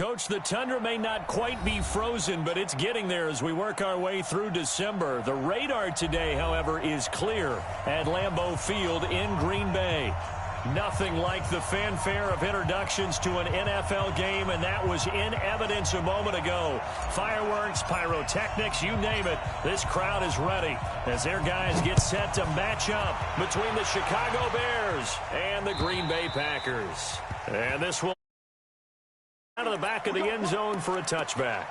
Coach, the tundra may not quite be frozen, but it's getting there as we work our way through December. The radar today, however, is clear at Lambeau Field in Green Bay. Nothing like the fanfare of introductions to an NFL game, and that was in evidence a moment ago. Fireworks, pyrotechnics, you name it. This crowd is ready as their guys get set to match up between the Chicago Bears and the Green Bay Packers. And this will out of the back of the end zone for a touchback.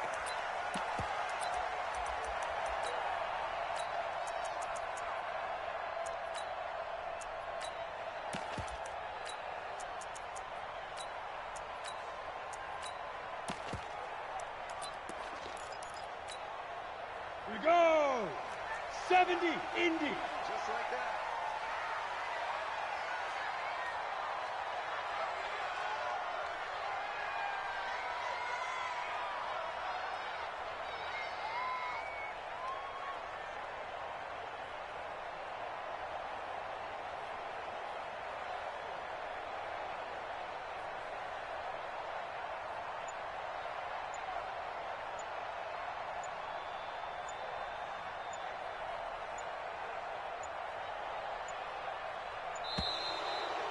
Here we go. 70, Indy. Just like that.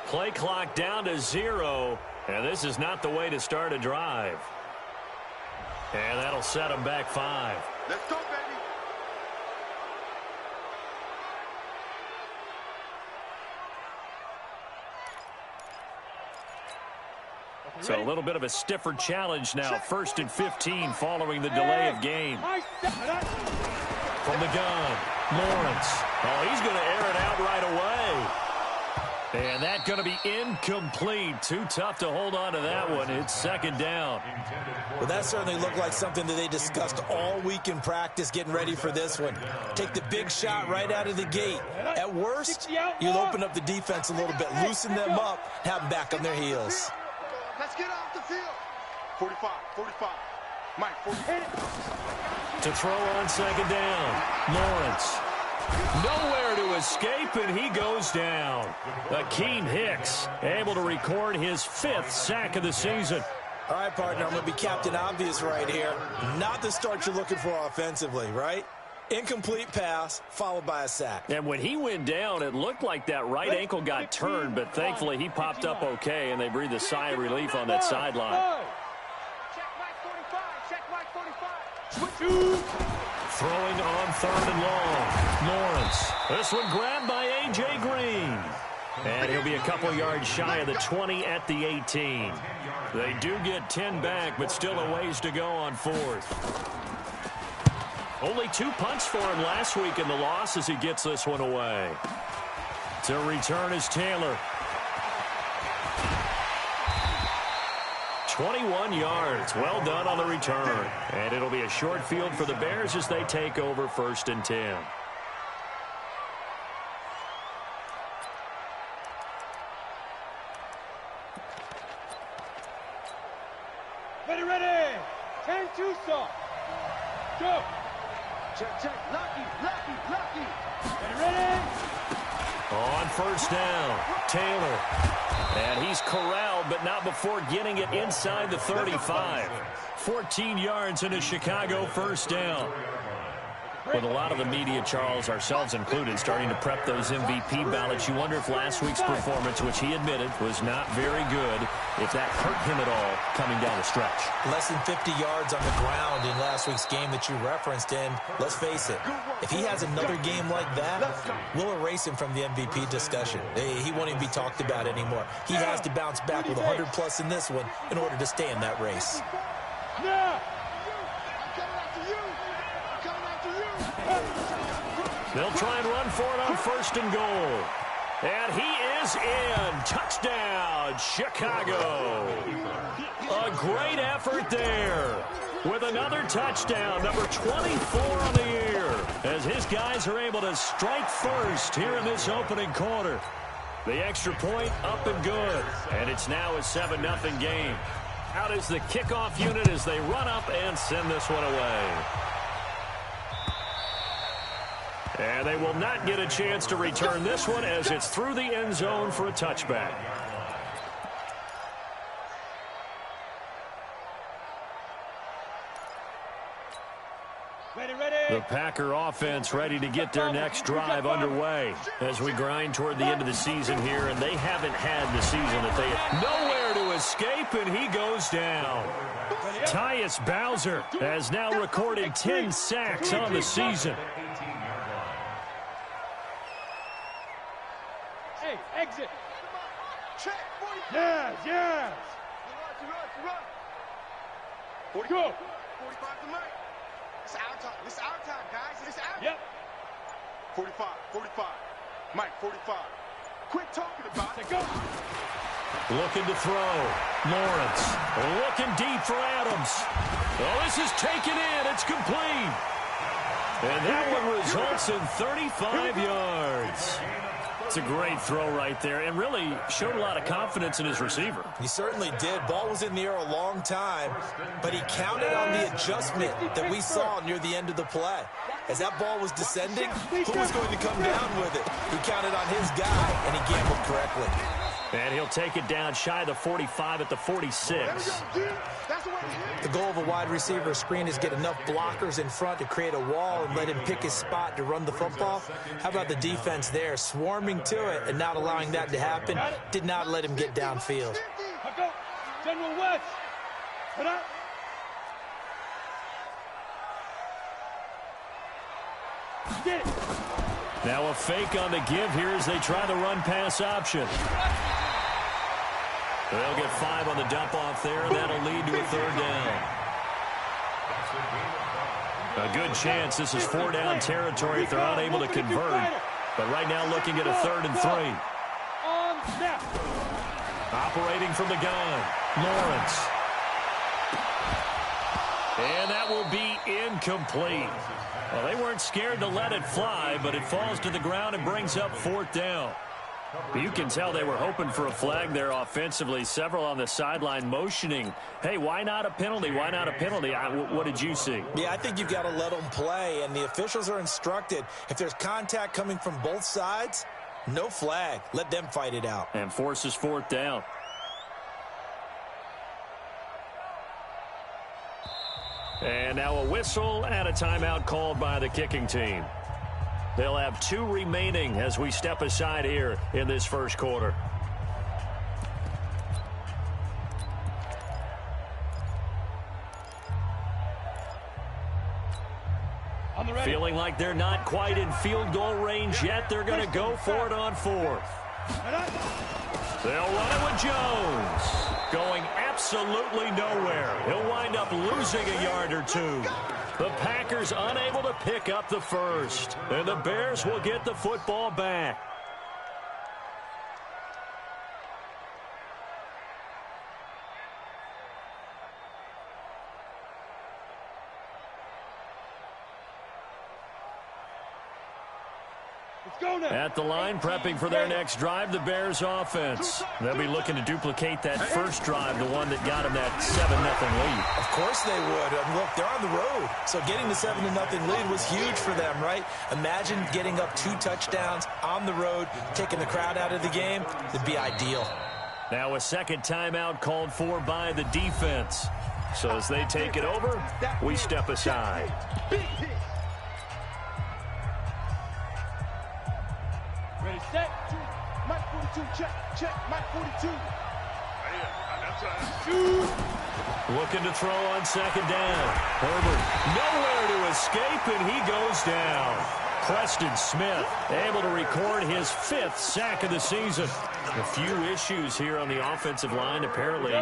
Play clock down to 0, and this is not the way to start a drive. And that'll set them back 5. Let's go, baby. So a little bit of a stiffer challenge now. 1st and 15 following the delay of game. From the gun, Lawrence. Oh, he's going to air it out right away. And that's going to be incomplete. Too tough to hold on to that one. It's 2nd down. Well, that certainly looked like something that they discussed all week in practice getting ready for this one. Take the big shot right out of the gate. At worst, you'll open up the defense a little bit, loosen them up, have them back on their heels. Let's get off the field. 45, 45. Mike, 45. To throw on 2nd down, Lawrence. Nowhere to escape, and he goes down. Akeem Hicks able to record his 5th sack of the season. All right, partner, I'm going to be Captain Obvious right here. Not the start you're looking for offensively, right? Incomplete pass, followed by a sack. And when he went down, it looked like that right ankle got turned, but thankfully he popped up okay, and they breathed a sigh of relief on that sideline. Check Mike 45. Check Mike 45. Throwing on 3rd and long. Lawrence. This one grabbed by A.J. Green. And he'll be a couple yards shy of the 20 at the 18. They do get 10 back, but still a ways to go on 4th. Only 2 punts for him last week in the loss as he gets this one away. To return is Taylor. 21 yards. Well done on the return. And it'll be a short field for the Bears as they take over 1st and 10. Ready. 10-2 stop. Go. Check. Lucky. Ready. On 1st down, Taylor. And he's corralled, but not before getting it inside the 35. 14 yards in a Chicago 1st down. With a lot of the media, Charles, ourselves included, starting to prep those MVP ballots, you wonder if last week's performance, which he admitted was not very good, if that hurt him at all coming down the stretch. Less than 50 yards on the ground in last week's game that you referenced, and let's face it, if he has another game like that, we'll erase him from the MVP discussion. He won't even be talked about anymore. He has to bounce back with 100+ in this one in order to stay in that race. They'll try and run for it on 1st and goal. And he is in. Touchdown, Chicago. A great effort there with another touchdown, number 24 on the year, as his guys are able to strike first here in this opening quarter. The extra point up and good, and it's now a 7-0 game. Out is the kickoff unit as they run up and send this one away. And they will not get a chance to return this one as it's through the end zone for a touchback. The Packer offense ready to get their next drive underway as we grind toward the end of the season here, and they haven't had the season that they had. Nowhere to escape, and he goes down. Tyus Bowser has now recorded 10 sacks on the season. Hey, exit. Yes, yes. Go. 45 to Mike. It's our time. It's our time, guys. It's our time. Yep. 45. Mike, 45. Quit talking about it. Go. Looking to throw. Lawrence looking deep for Adams. Oh, this is taken in. It's complete. And that one results in 35 yards. It's a great throw right there and really showed a lot of confidence in his receiver. He certainly did. Ball was in the air a long time, but he counted on the adjustment that we saw near the end of the play. As that ball was descending, who was going to come down with it? He counted on his guy, and he gambled correctly. And he'll take it down shy of the 45 at the 46. The goal of a wide receiver screen is get enough blockers in front to create a wall and let him pick his spot to run the football. How about the defense there, swarming to it and not allowing that to happen? Did not let him get downfield. General West. Put up. Get it. Now a fake on the give here as they try the run-pass option. They'll get 5 on the dump-off there, and that'll lead to a 3rd down. A good chance this is 4-down territory if they're unable to convert. But right now looking at a 3rd and 3. Operating from the gun, Lawrence. And that will be incomplete. Well, they weren't scared to let it fly, but it falls to the ground and brings up 4th down. You can tell they were hoping for a flag there offensively. Several on the sideline motioning, hey, why not a penalty? Why not a penalty? What did you see? Yeah, I think you've got to let them play, and the officials are instructed. If there's contact coming from both sides, no flag. Let them fight it out. And forces 4th down. And now a whistle and a timeout called by the kicking team. They'll have 2 remaining as we step aside here in this first quarter. Feeling like they're not quite in field goal range yet. They're going to go for it on 4th. They'll run it with Jones. Going absolutely nowhere. He'll wind up losing a yard or 2. The Packers unable to pick up the first. And the Bears will get the football back. At the line, prepping for their next drive, the Bears offense. They'll be looking to duplicate that first drive, the one that got them that 7-0 lead. Of course they would. Look, they're on the road. So getting the 7-0 lead was huge for them, right? Imagine getting up 2 touchdowns on the road, taking the crowd out of the game. It'd be ideal. Now a second timeout called for by the defense. So as they take it over, we step aside. Ready, set. Mike 42, check. Mike 42. Looking to throw on 2nd down. Herbert nowhere to escape, and he goes down. Preston Smith able to record his 5th sack of the season. A few issues here on the offensive line. Apparently,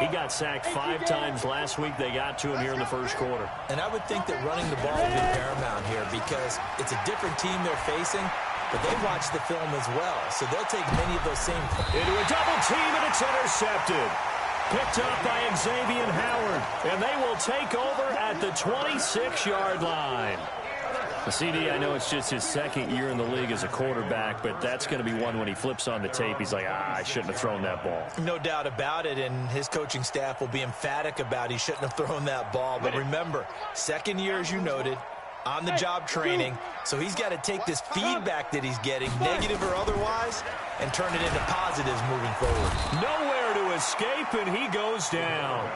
he got sacked 5 times last week. They got to him here in the first quarter. And I would think that running the ball would be paramount here because it's a different team they're facing, but they watch the film as well, so they'll take many of those same. Into a double team, and it's intercepted. Picked up by Xavier Howard, and they will take over at the 26-yard line. The CD, I know it's just his 2nd year in the league as a quarterback, but that's going to be one when he flips on the tape. He's like, I shouldn't have thrown that ball. No doubt about it, and his coaching staff will be emphatic about he shouldn't have thrown that ball. But remember, 2nd year, as you noted, on-the-job training, so he's got to take this feedback that he's getting, negative or otherwise, and turn it into positives moving forward. Nowhere to escape, and he goes down.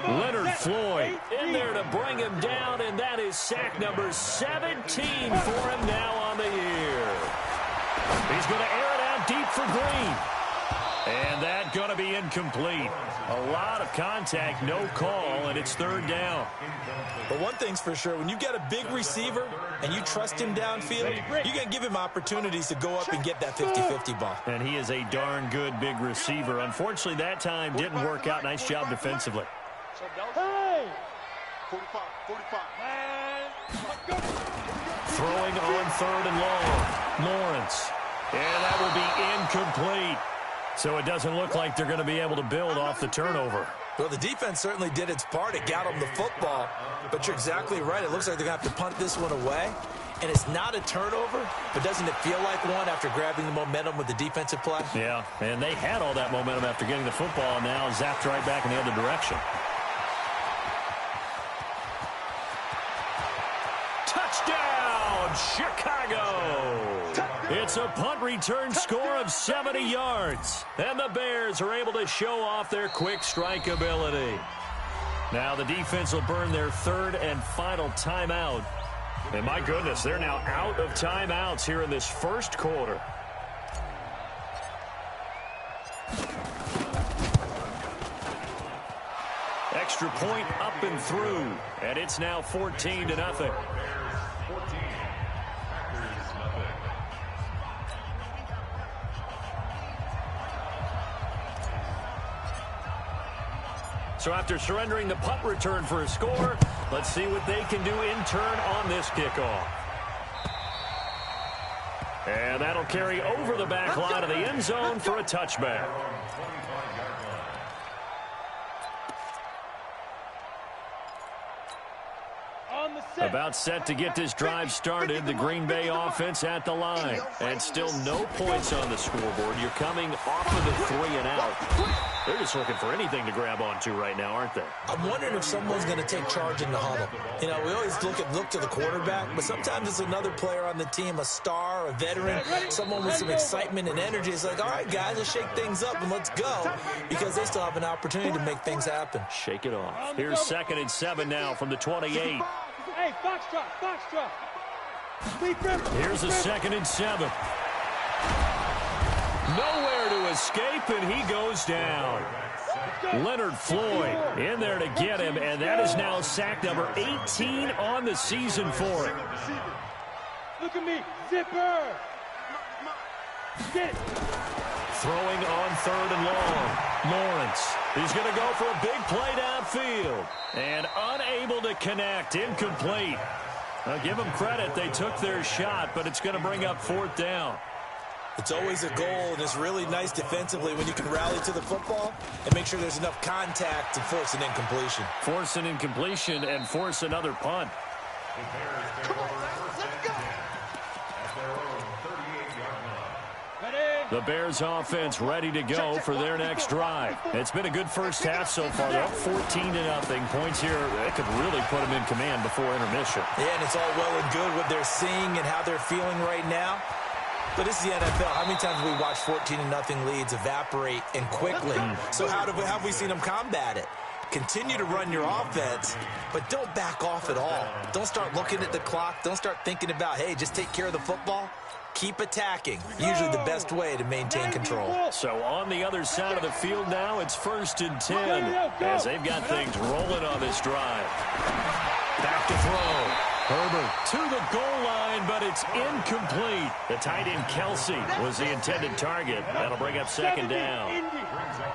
Leonard Floyd in there to bring him down, and that is sack number 17 for him now on the year. He's going to air it out deep for Green. And that's going to be incomplete. A lot of contact, no call, and it's third down. But one thing's for sure, when you've got a big receiver and you trust him downfield, you're going to give him opportunities to go up and get that 50-50 ball. And he is a darn good big receiver. Unfortunately, that time didn't work out. Nice job defensively. Hey! 45, 45. Throwing on third and long. Lawrence. And that will be incomplete. So it doesn't look like they're going to be able to build off the turnover. Well, the defense certainly did its part. It got them the football. But you're exactly right. It looks like they're going to have to punt this one away. And it's not a turnover, but doesn't it feel like one after grabbing the momentum with the defensive play? Yeah, and they had all that momentum after getting the football, and now zapped right back in the other direction. Touchdown, Chicago! It's a punt return score of 70 yards, and the Bears are able to show off their quick strike ability. Now the defense will burn their third and final timeout. And my goodness, they're now out of timeouts here in this first quarter. Extra point up and through, and it's now 14-0. So after surrendering the punt return for a score, let's see what they can do in turn on this kickoff. And that'll carry over the back line of the end zone for a touchback. About set to get this drive started. The Green Bay offense at the line. And still no points on the scoreboard. You're coming off of the 3 and out. They're just looking for anything to grab onto right now, aren't they? I'm wondering if someone's going to take charge in the huddle. You know, we always look to the quarterback, but sometimes it's another player on the team, a star, a veteran, someone with some excitement and energy. It's like, all right, guys, let's shake things up and let's go, because they still have an opportunity to make things happen. Shake it off. Here's 2nd and 7 now from the 28. Hey, foxtrot. Here's a 2nd and 7. Nowhere to escape, and he goes down. Leonard Floyd in there to get him, and that is now sack number 18 on the season for him. Look at me, zipper. Get it. Throwing on 3rd and long. Lawrence. He's going to go for a big play downfield. And unable to connect. Incomplete. Now, give them credit. They took their shot, but it's going to bring up 4th down. It's always a goal, and it's really nice defensively when you can rally to the football and make sure there's enough contact to force an incompletion. Force an incompletion and force another punt. The Bears offense ready to go for their next drive. It's been a good first half so far. They're up 14-0. Points here, they could really put them in command before intermission. Yeah, and it's all well and good what they're seeing and how they're feeling right now. But this is the NFL. How many times have we watched 14-0 leads evaporate and quickly? So how have we seen them combat it? Continue to run your offense, but don't back off at all. Don't start looking at the clock. Don't start thinking about, hey, just take care of the football. Keep attacking. Usually the best way to maintain control. So on the other side of the field now, it's 1st and 10 as they've got things rolling on this drive. Back to throw. Herbert to the goal line, but it's incomplete. The tight end Kelsey was the intended target. That'll bring up 2nd down.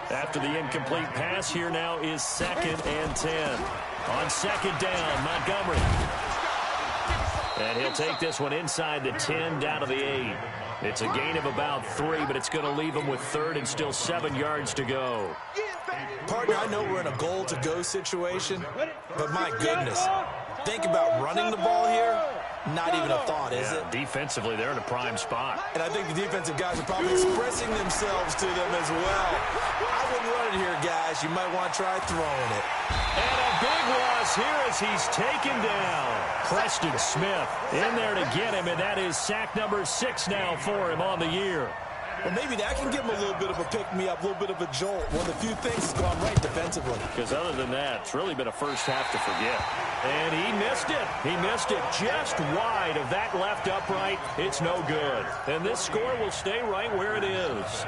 After the incomplete pass, here now is 2nd and 10. On 2nd down, Montgomery. And he'll take this one inside the 10 down to the 8. It's a gain of about 3, but it's going to leave him with 3rd and still 7 yards to go. Partner, I know we're in a goal-to-go situation, but my goodness. Think about running the ball here. Not even a thought, is it? Defensively, they're in a prime spot. And I think the defensive guys are probably expressing themselves to them as well. I wouldn't run it here, guys, you might want to try throwing it. And a big loss here as he's taken down. Preston Smith in there to get him, and that is sack number 6 now for him on the year. Well, maybe that can give him a little bit of a pick-me-up, a little bit of a jolt. One of the few things has gone right defensively. Because other than that, it's really been a first half to forget. And he missed it. He missed it just wide of that left upright. It's no good. And this score will stay right where it is.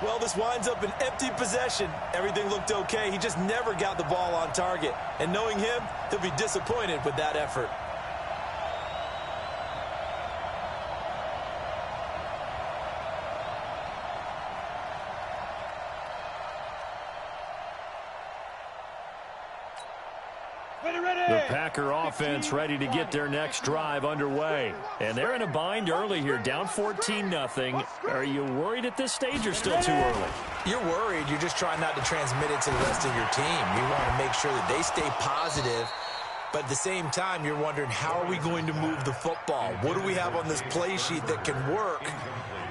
Well, this winds up an empty possession. Everything looked okay. He just never got the ball on target. And knowing him, he'll be disappointed with that effort. The Packer offense ready to get their next drive underway. And they're in a bind early here, down 14-0. Are you worried at this stage or still too early? You're worried. You're just trying not to transmit it to the rest of your team. You want to make sure that they stay positive. But at the same time, you're wondering, how are we going to move the football? What do we have on this play sheet that can work?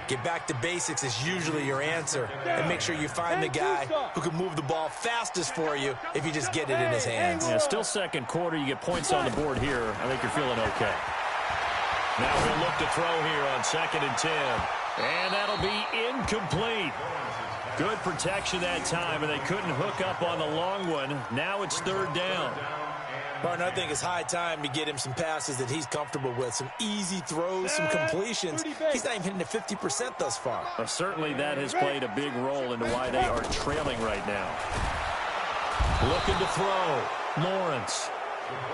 Get back to basics is usually your answer. And make sure you find the guy who can move the ball fastest for you if you just get it in his hands. Yeah, still second quarter. You get points on the board here. I think you're feeling okay. Now he'll look to throw here on 2nd and 10. And that'll be incomplete. Good protection that time, and they couldn't hook up on the long one. Now it's 3rd down. Partner, I think it's high time to get him some passes that he's comfortable with. Some easy throws, some completions. He's not even hitting the 50% thus far. Well, certainly that has played a big role into why they are trailing right now. Looking to throw. Lawrence.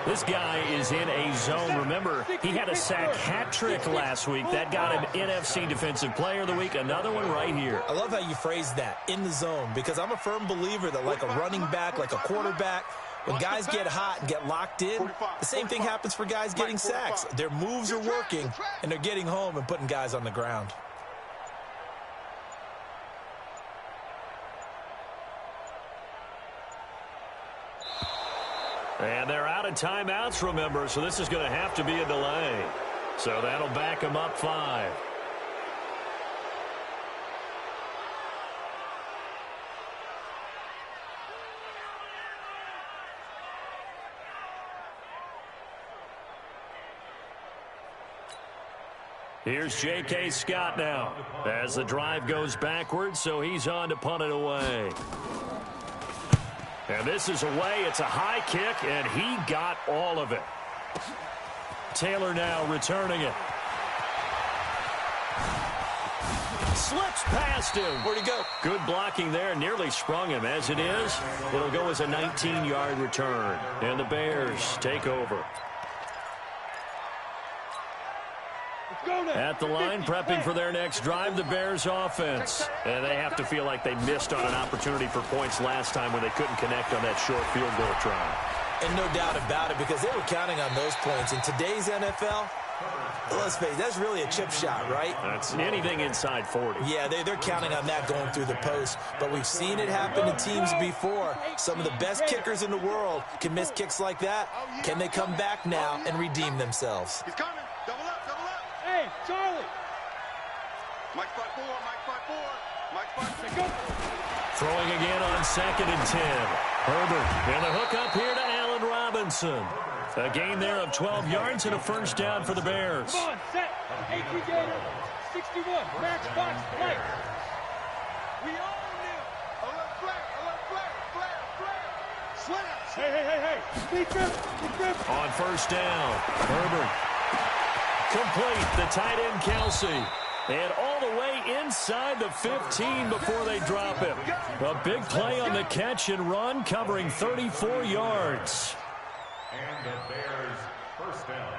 This guy is in a zone. Remember, he had a sack hat trick last week. That got him NFC Defensive Player of the Week. Another one right here. I love how you phrase that, in the zone, because I'm a firm believer that like a running back, like a quarterback, when guys get hot and get locked in, the same thing happens for guys getting sacks. Their moves are working, and they're getting home and putting guys on the ground. And they're out of timeouts, remember, so this is going to have to be a delay. So that'll back them up 5. Here's J.K. Scott now as the drive goes backwards, so he's on to punt it away. And this is away. It's a high kick, and he got all of it. Taylor now returning it. Slips past him. Where'd he go? Good blocking there. Nearly sprung him. As it is, it'll go as a 19-yard return. And the Bears take over. At the line, prepping for their next drive, the Bears offense. And they have to feel like they missed on an opportunity for points last time when they couldn't connect on that short field goal try. And no doubt about it, because they were counting on those points. In today's NFL, let's face it, that's really a chip shot, right? That's anything inside 40. Yeah, they're counting on that going through the post. But we've seen it happen to teams before. Some of the best kickers in the world can miss kicks like that. Can they come back now and redeem themselves? He's coming. Double up, double up. Hey, Charlie. Mike front 4, Mike front 4. Mike front 4. Go. Throwing again on 2nd and 10. Herbert, and the hook up here to Allen Robinson. A gain there of 12 yards and a first down for the Bears. Come on, set. AQ Gator, 61. Max box, right. We all knew. Alert flare, alert flare, flare, flare. Slash. Hey. Speed trip. On first down, Herbert. Complete, the tight end Kelsey. And all the way inside the 15 before they drop him. A big play on the catch and run, covering 34 yards. And the Bears first down.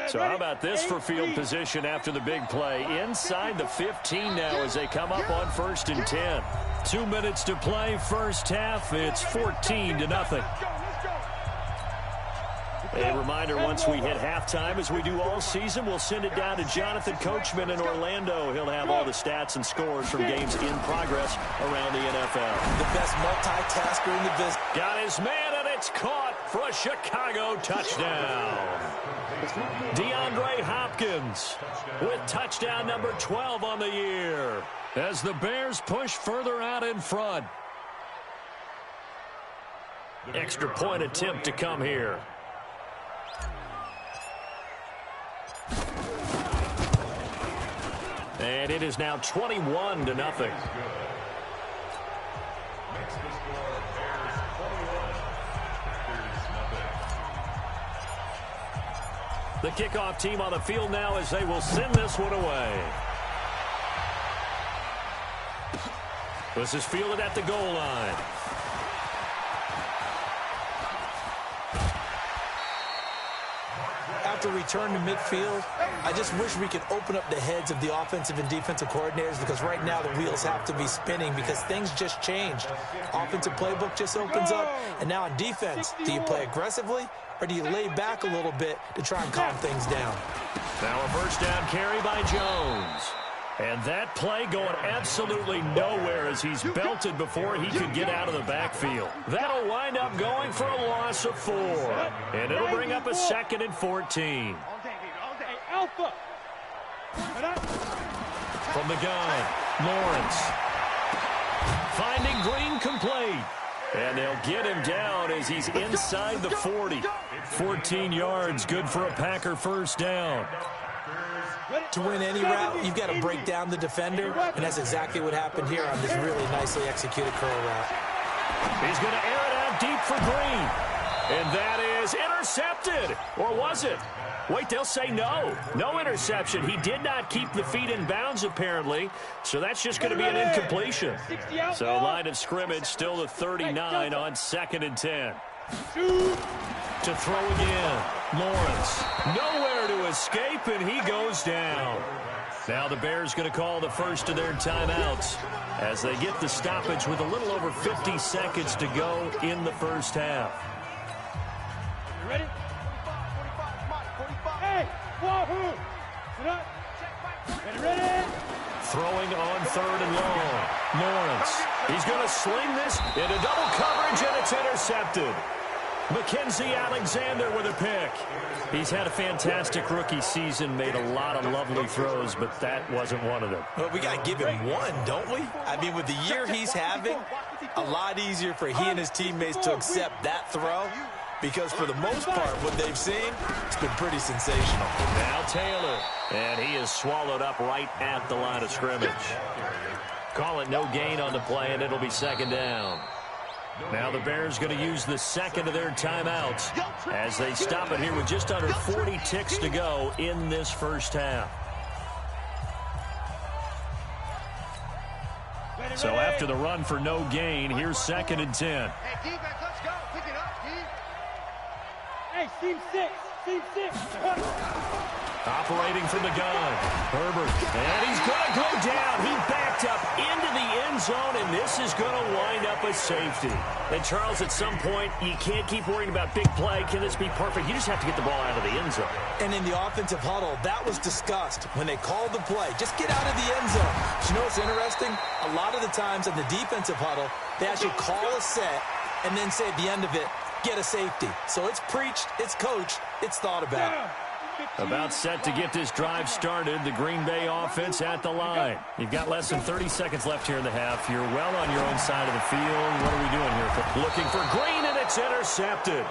So how about this for field position after the big play? Inside the 15 now as they come up on 1st and 10. 2 minutes to play, first half. It's 14-0. A reminder, once we hit halftime, as we do all season, we'll send it down to Jonathan Coachman in Orlando. He'll have all the stats and scores from games in progress around the NFL. The best multitasker in the business. Got his man, and it's caught for a Chicago touchdown. DeAndre Hopkins with touchdown number 12 on the year as the Bears push further out in front. Extra point attempt to come here. And it is now 21-0. The kickoff team on the field now as they will send this one away. This is fielded at the goal line. After return to midfield, I just wish we could open up the heads of the offensive and defensive coordinators, because right now the wheels have to be spinning because things just changed. Offensive playbook just opens up, and now on defense, do you play aggressively or do you lay back a little bit to try and calm things down? Now a first down carry by Jones. And that play going absolutely nowhere as he's belted before he could get out of the backfield. That'll wind up going for a loss of 4. And it'll bring up a 2nd and 14. Alpha. From the gun, Lawrence. Finding Green complete. And they'll get him down as he's inside the 40. 14 yards, good for a Packer first down. To win any route, you've got to break down the defender, and that's exactly what happened here on this really nicely executed curl route. He's going to air it out deep for Green. And that is intercepted. Or was it? Wait, they'll say no. No interception. He did not keep the feet in bounds, apparently. So that's just going to be an incompletion. So line of scrimmage still the 39 on 2nd and 10. To throw again. Lawrence. Nowhere to escape, and he goes down. Now the Bears going to call the first of their timeouts as they get the stoppage with a little over 50 seconds to go in the first half. You ready? Hey, wahoo! Ready? Throwing on 3rd and long. Lawrence. He's going to sling this into double coverage, and it's intercepted. Mackenzie Alexander with a pick. He's had a fantastic rookie season, made a lot of lovely throws, but that wasn't one of them. Well, we got to give him one, don't we? I mean, with the year he's having, a lot easier for he and his teammates to accept that throw, because for the most part, what they've seen, it's been pretty sensational. Now Taylor, and he is swallowed up right at the line of scrimmage. Call it no gain on the play, and it'll be 2nd down. Now the Bears going to use the 2nd of their timeouts as they stop it here with just under 40 ticks to go in this first half. So after the run for no gain, here's 2nd and 10. Hey, defense, let's go. Pick it up, Steve. Hey, team 6. Team 6. Operating from the gun. Herbert. And he's going to go down. He backed up into the end zone, and this is going to wind up a safety. And, Charles, at some point, you can't keep worrying about big play. Can this be perfect? You just have to get the ball out of the end zone. And in the offensive huddle, that was discussed when they called the play. Just get out of the end zone. But you know what's interesting? A lot of the times in the defensive huddle, they actually call a set and then say at the end of it, get a safety. So it's preached, it's coached, it's thought about. About set to get this drive started. The Green Bay offense at the line. You've got less than 30 seconds left here in the half. You're well on your own side of the field. What are we doing here? Looking for Green, and it's intercepted.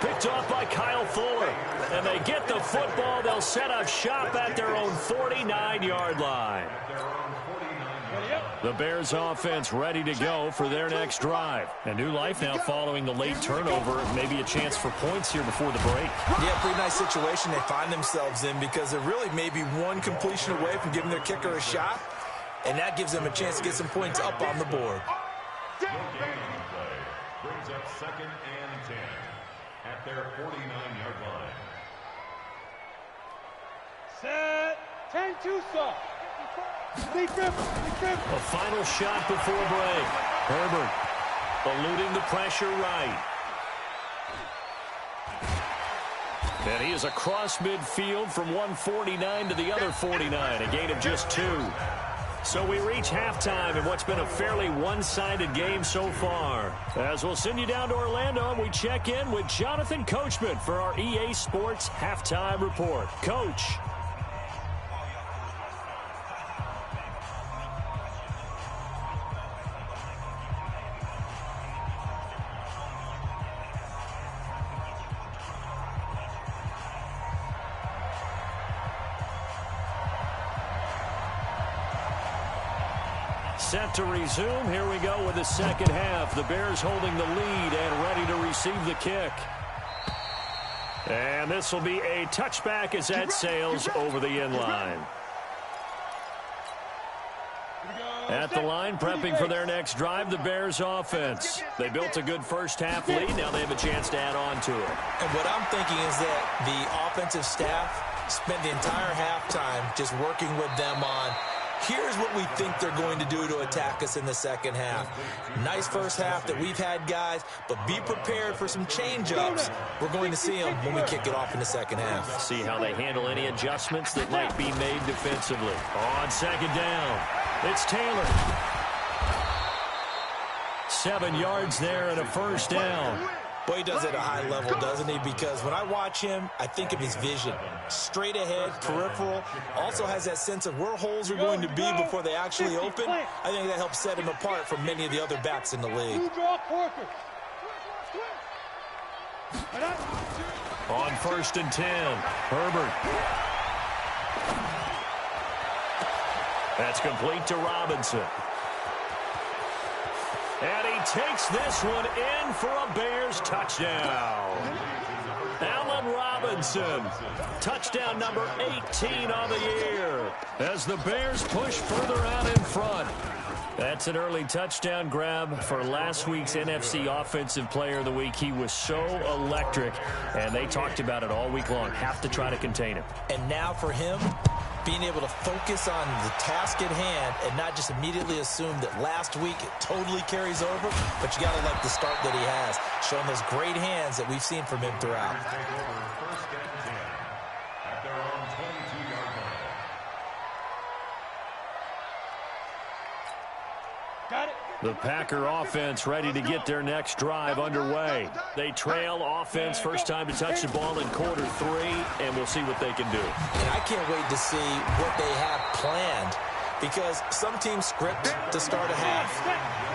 Picked off by Kyle Fuller. And they get the football. They'll set up shop at their own 49-yard line. The Bears offense ready to go for their next drive. A new life now following the late turnover. Maybe a chance for points here before the break. Yeah, pretty nice situation they find themselves in, because they're really maybe one completion away from giving their kicker a shot, and that gives them a chance to get some points up on the board. Brings up 2nd and 10 at their 49-yard line. Set. 10-2, sir. A final shot before break. Herbert eluding the pressure right. And he is across midfield from 149 to the other 49. A gain of just 2. So we reach halftime in what's been a fairly one-sided game so far. As we'll send you down to Orlando, and we check in with Jonathan Coachman for our EA Sports Halftime Report. Coach. Set to resume. Here we go with the second half. The Bears holding the lead and ready to receive the kick. And this will be a touchback as that sails over the end line. At the line, prepping for their next drive, the Bears offense. They built a good first half lead. Now they have a chance to add on to it. And what I'm thinking is that the offensive staff spent the entire halftime just working with them on, here's what we think they're going to do to attack us in the second half. Nice first half that we've had, guys, but be prepared for some change-ups. We're going to see them when we kick it off in the second half. See how they handle any adjustments that might be made defensively. On second down, it's Taylor. 7 yards there and a first down. Boy, he does it at a high level, doesn't he? Because when I watch him, I think of his vision. Straight ahead, peripheral. Also has that sense of where holes are going to be before they actually open. I think that helps set him apart from many of the other backs in the league. On 1st and 10, Herbert. That's complete to Robinson. And he takes this one in for a Bears touchdown. Allen Robinson, touchdown number 18 on the year, as the Bears push further out in front. That's an early touchdown grab for last week's NFC Offensive Player of the Week. He was so electric, and they talked about it all week long. Have to try to contain him. And now for him, being able to focus on the task at hand and not just immediately assume that last week it totally carries over, but you got to like the start that he has, showing those great hands that we've seen from him throughout. The Packer offense ready to get their next drive underway. They trail offense, first time to touch the ball in quarter 3, and we'll see what they can do. And I can't wait to see what they have planned, because some teams script to start a half.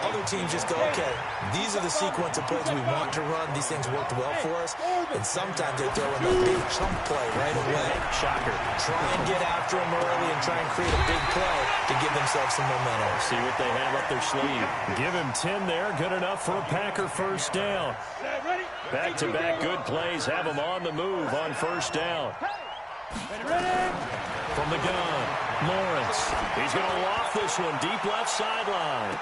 Other teams just go, okay, these are the sequence of plays we want to run. These things worked well for us. And sometimes they throw in a big chunk play right away. Shocker. Try and get after them early and try and create a big play to give themselves some momentum. See what they have up their sleeve. Give him 10 there. Good enough for a Packer first down. Back-to-back good plays have them on the move on first down. From the gun, Lawrence. He's going to loft this one deep left sideline.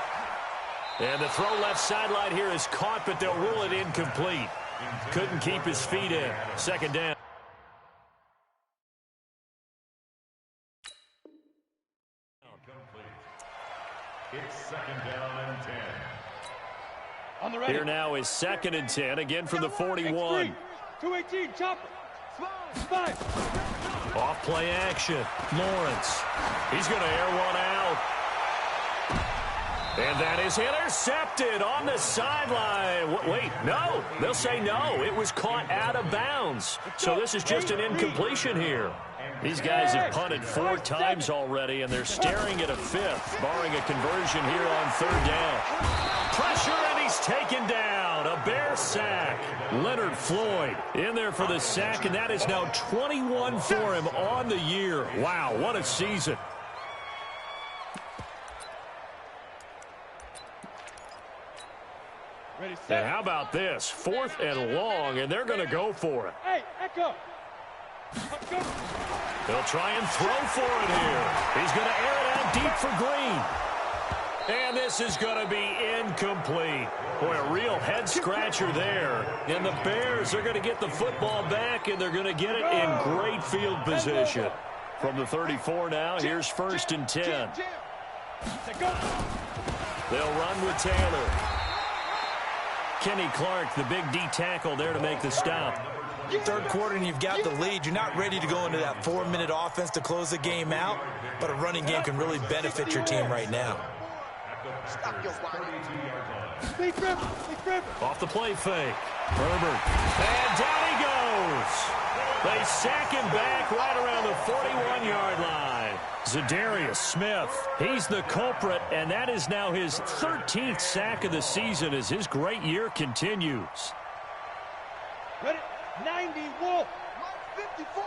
And the throw left sideline here is caught, but they'll rule it incomplete. Couldn't keep his feet in. Second down. It's second down and 10. On the ready. Here now is 2nd and 10, again from the 41. 218, chopper. Five. Off play action. Lawrence. He's going to air one out. And that is intercepted on the sideline. Wait, no. They'll say no. It was caught out of bounds. So this is just an incompletion here. These guys have punted 4 times already, and they're staring at a 5th, barring a conversion here on 3rd down. Pressure, and he's taken down. A Bear sack. Leonard Floyd in there for the sack, and that is now 21 for him on the year. Wow, what a season. And how about this? 4th and long, and they're going to go for it. Hey, Echo. They'll try and throw for it here. He's going to air it out deep for Green. And this is going to be incomplete. Boy, a real head-scratcher there. And the Bears are going to get the football back, and they're going to get it in great field position. From the 34 now, here's 1st and 10. They'll run with Taylor. Kenny Clark, the big D tackle there to make the stop. Third quarter and you've got the lead. You're not ready to go into that 4-minute offense to close the game out, but a running game can really benefit your team right now. Off the play fake. Herbert. And down he goes. They sack him back right around the 41-yard line. Zadarius Smith, he's the culprit, and that is now his 13th sack of the season as his great year continues. Ready? 90, Wolf. 54.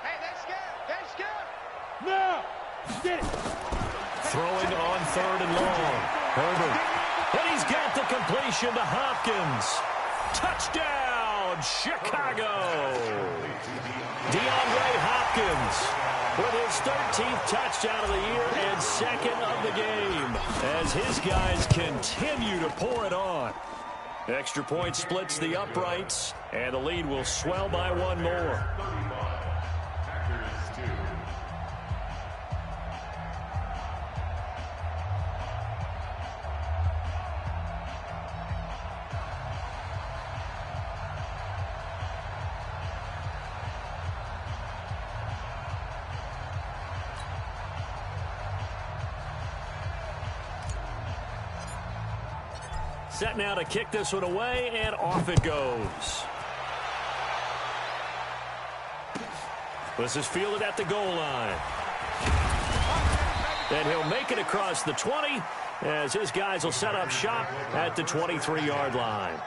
Hey, that's scared. Now. Get it. Throwing on 3rd and long. Herbert. And he's got the completion to Hopkins. Touchdown, Chicago. DeAndre Hopkins with his 13th touchdown of the year and 2nd of the game as his guys continue to pour it on. Extra point splits the uprights, and the lead will swell by one more. Set now to kick this one away, and off it goes. This is fielded at the goal line. And he'll make it across the 20 as his guys will set up shop at the 23-yard line.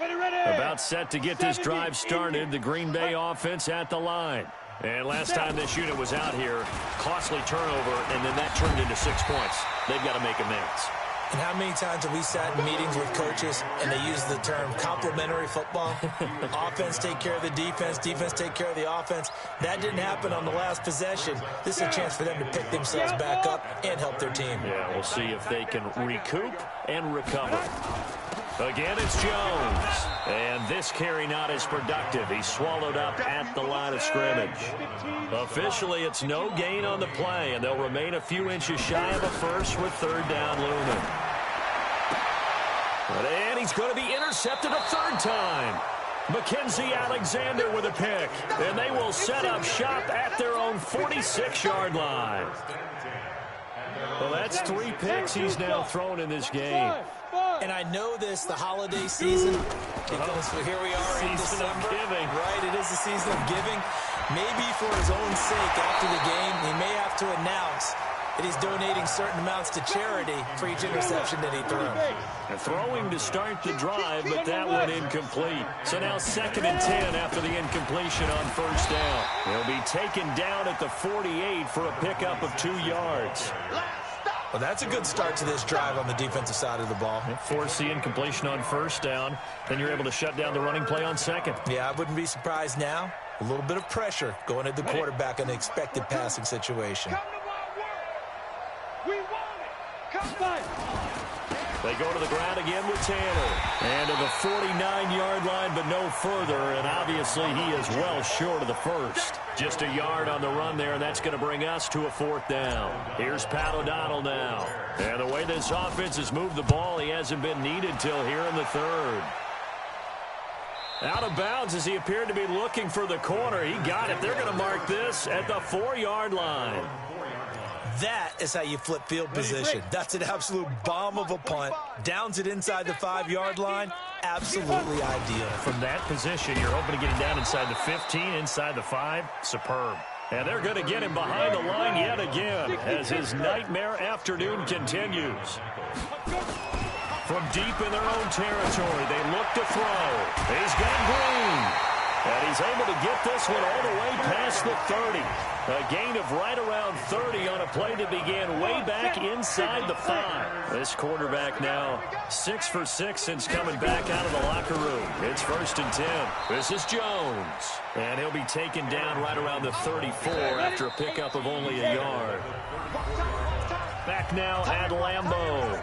About set to get this drive started, the Green Bay offense at the line. And last time this unit was out here, costly turnover, and then that turned into 6 points. They've got to make amends. And how many times have we sat in meetings with coaches and they use the term complementary football? Offense take care of the defense, defense take care of the offense. That didn't happen on the last possession. This is a chance for them to pick themselves back up and help their team. Yeah, we'll see if they can recoup and recover. Again, it's Jones. And this carry not as productive. He's swallowed up at the line of scrimmage. Officially, it's no gain on the play, and they'll remain a few inches shy of a first with 3rd down looming. And he's going to be intercepted a 3rd time. Mackenzie Alexander with a pick. And they will set up shop at their own 46-yard line. Well, that's 3 picks he's now thrown in this game. And I know this, the holiday season, because here we are in December. Right, it is the season of giving. Maybe for his own sake after the game, he may have to announce that he's donating certain amounts to charity for each interception that he threw. Throwing to start the drive, but that one incomplete. So now 2nd and 10 after the incompletion on 1st down. He'll be taken down at the 48 for a pickup of 2 yards. Well, that's a good start to this drive on the defensive side of the ball. Force the incompletion on 1st down. Then you're able to shut down the running play on 2nd. Yeah, I wouldn't be surprised now. A little bit of pressure going at the quarterback in an expected passing situation. We want it. Come back. They go to the ground again with Tanner. And to the 49-yard line, but no further. And obviously he is well short of the first. Just a yard on the run there, and that's going to bring us to a 4th down. Here's Pat O'Donnell now. And the way this offense has moved the ball, he hasn't been needed till here in the 3rd. Out of bounds as he appeared to be looking for the corner. He got it. They're going to mark this at the 4-yard line. That is how you flip field position. That's an absolute bomb of a punt. Downs it inside the 5-yard line. Absolutely ideal. From that position, you're hoping to get him down inside the 15, inside the 5. Superb. And they're going to get him behind the line yet again as his nightmare afternoon continues. From deep in their own territory, they look to throw. He's got Green. And he's able to get this one all the way past the 30. A gain of right around 30 on a play that began way back inside the 5. This quarterback now 6 for 6 since coming back out of the locker room. It's 1st and 10. This is Jones. And he'll be taken down right around the 34 after a pickup of only a yard. Back now at Lambeau.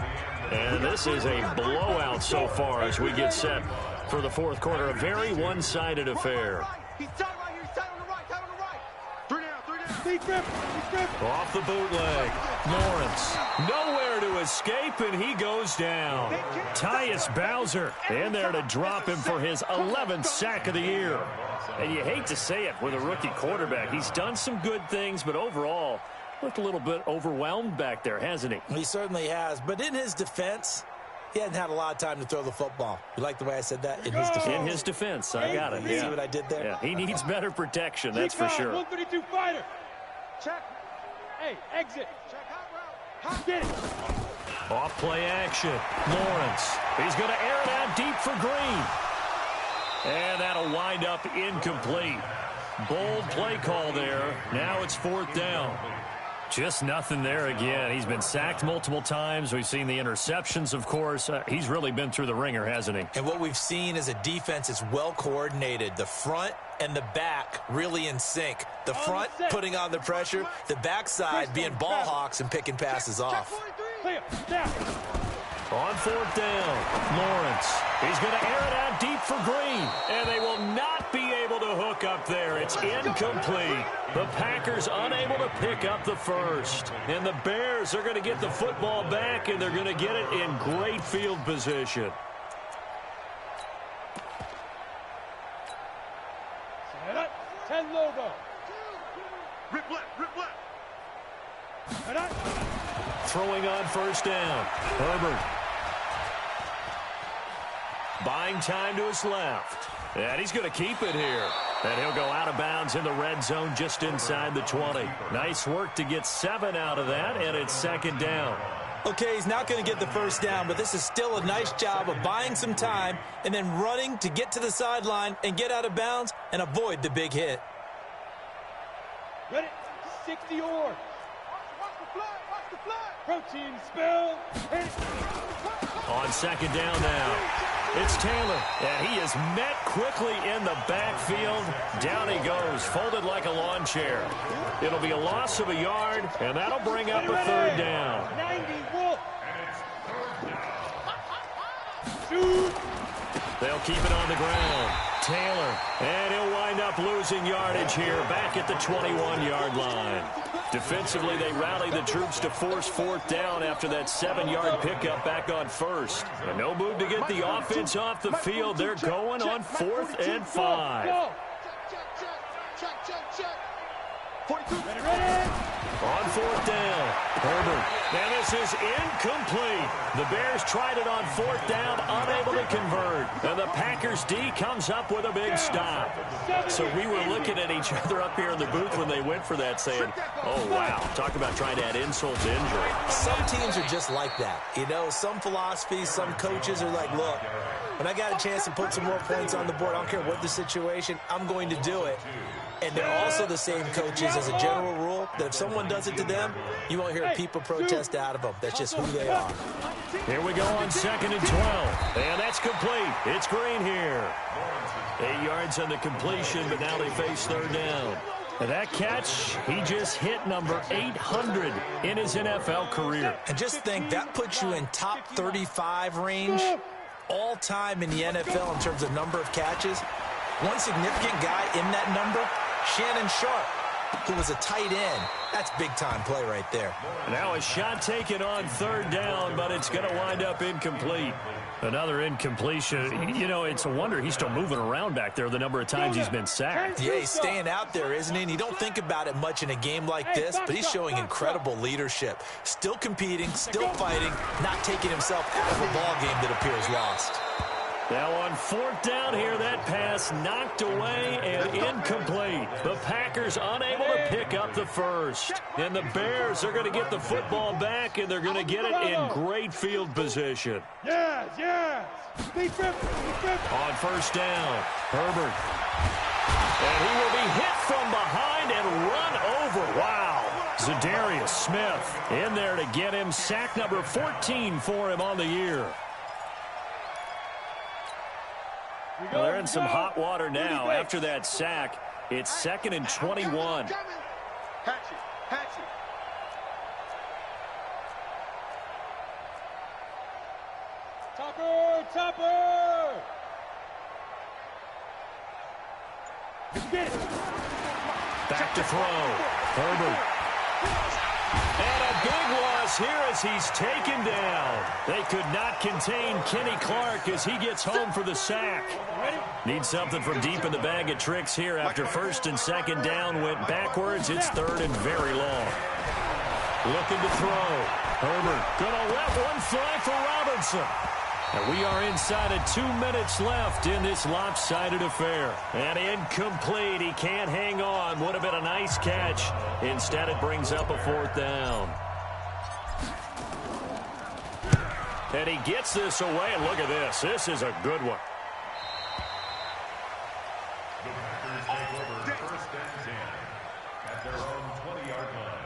And this is a blowout so far as we get set for the 4th quarter. A very one-sided affair. He's tight right here. He's tight on the right. Tight on the right. 3 down. Off the bootleg. Lawrence. Nowhere to escape, and he goes down. Tyus Bowser in there to drop him for his 11th sack of the year. And you hate to say it with a rookie quarterback. He's done some good things, but overall, looked a little bit overwhelmed back there, hasn't he? He certainly has. But in his defense, he hadn't had a lot of time to throw the football. You like the way I said that? In his defense. In his defense. I got it. You see what I did there? Yeah, he needs better protection, that's for sure. 132 fighter. Check. Hey, exit. Check out. Get it. Off play action. Lawrence. He's going to air it out deep for Green. And that'll wind up incomplete. Bold play call there. Now it's 4th down. Just nothing there again. He's been sacked multiple times. We've seen the interceptions, of course. He's really been through the ringer, hasn't he? And what we've seen is a defense that's well coordinated. The front and the back really in sync. The front putting on the pressure. The backside being ball hawks and picking passes off. On 4th down, Lawrence. He's going to air it out deep for Green. And they will not be able to hook up there. It's incomplete. The Packers unable to pick up the first. And the Bears are going to get the football back, and they're going to get it in great field position. Set up. 10 Lobo. Rip left, rip left. Set up. Throwing on 1st down. Herbert. Buying time to his left. And he's going to keep it here. And he'll go out of bounds in the red zone just inside the 20. Nice work to get 7 out of that, and it's 2nd down. Okay, he's not going to get the 1st down, but this is still a nice job of buying some time and then running to get to the sideline and get out of bounds and avoid the big hit. Ready? 60 oars. Watch the flag. Watch the flag. Protein spill. Hit. On 2nd down now. It's Taylor, and he is met quickly in the backfield. Down he goes, folded like a lawn chair. It'll be a loss of a yard, and that'll bring up a 3rd down. 90 Wolf. Shoot. They'll keep it on the ground. Taylor, and he'll wind up losing yardage here back at the 21-yard line. Defensively, they rally the troops to force 4th down after that 7-yard pickup back on 1st. And no move to get the offense off the field. They're going on 4th and 5. Ready. On 4th down, Herbert. And this is incomplete. The Bears tried it on 4th down, unable to convert. And the Packers D comes up with a big stop. So we were looking at each other up here in the booth when they went for that, saying, oh, wow, talk about trying to add insult to injury. Some teams are just like that. You know, some philosophies, some coaches are like, look, when I got a chance to put some more points on the board, I don't care what the situation, I'm going to do it. And they're also the same coaches as a general rule that if someone does it to them, you won't hear people protest out of them. That's just who they are. Here we go on 2nd and 12. And that's complete. It's Green here. 8 yards on the completion, but now they face 3rd down. And that catch, he just hit number 800 in his NFL career. And just think, that puts you in top 35 range all time in the NFL in terms of number of catches. One significant guy in that number, Shannon Sharp, who was a tight end. That's big-time play right there. Now a shot taken on 3rd down, but it's going to wind up incomplete. Another incompletion. You know, it's a wonder he's still moving around back there the number of times he's been sacked. Yeah, he's staying out there, isn't he? And you don't think about it much in a game like this, but he's showing incredible leadership. Still competing, still fighting, not taking himself out of a ball game that appears lost. Now on 4th down here, that pass knocked away and incomplete. The Packers unable to pick up the first. And the Bears are going to get the football back, and they're going to get it in great field position. Yes, yes. On 1st down, Herbert. And he will be hit from behind and run over. Wow. Zadarius Smith in there to get him. Sack number 14 for him on the year. Well, they're in some hot water now after that sack. It's 2nd and 21. Hatchet, hatchet. Topper. Back to throw. Herbert. And a big loss here as he's taken down. They could not contain Kenny Clark as he gets home for the sack. Needs something from deep in the bag of tricks here after first and second down went backwards. It's third and very long. Looking to throw. Herbert going to let one fly for Robinson. And we are inside of 2 minutes left in this lopsided affair. And incomplete. He can't hang on. Would have been a nice catch. Instead, it brings up a fourth down. And he gets this away. And look at this. This is a good one. The Packers take over first and 10 at their own 20-yard line.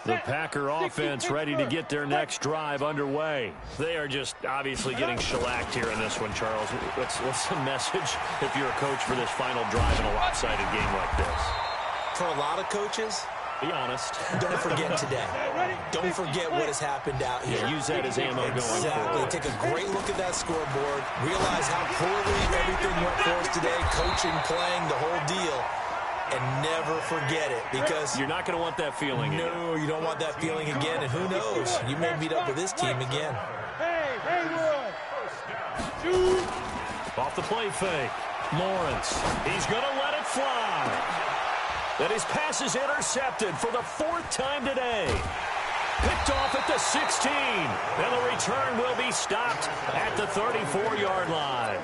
The Packer offense ready to get their next drive underway. They are just obviously getting shellacked here in this one, Charles. What's the message if you're a coach for this final drive in a lopsided game like this? For a lot of coaches, be honest. Don't forget today. Don't forget what has happened out here. Yeah, use that as ammo going forward. Exactly. Take a great look at that scoreboard. Realize how poorly everything went for us today. Coaching, playing, the whole deal. And never forget it, because you're not going to want that feeling again. No, you don't want that feeling again, and who knows? You may meet up with this team again. Hey, Haywood! Off the play fake. Lawrence. He's going to let it fly. And his pass is intercepted for the fourth time today. Picked off at the 16. And the return will be stopped at the 34-yard line.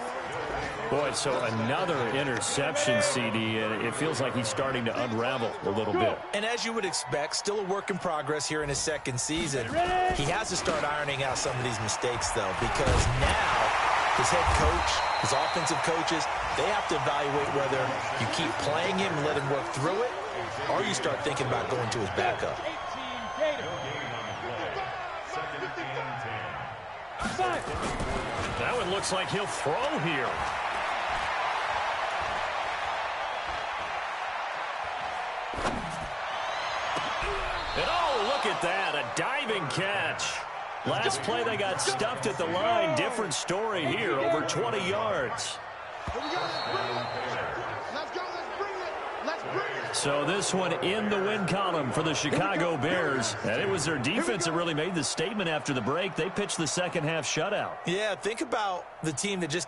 Boy, so another interception, CD, and it feels like he's starting to unravel a little bit. And as you would expect, still a work in progress here in his second season. He has to start ironing out some of these mistakes, though, because now his head coach, his offensive coaches, they have to evaluate whether you keep playing him and let him work through it, or you start thinking about going to his backup. That one looks like he'll throw here. And oh, look at that, a diving catch. Last play they got stuffed at the line. Different story here, over 20 yards. So this one in the win column for the Chicago Bears. And it was their defense that really made the statement after the break. They pitched the second half shutout. Yeah, think about the team that just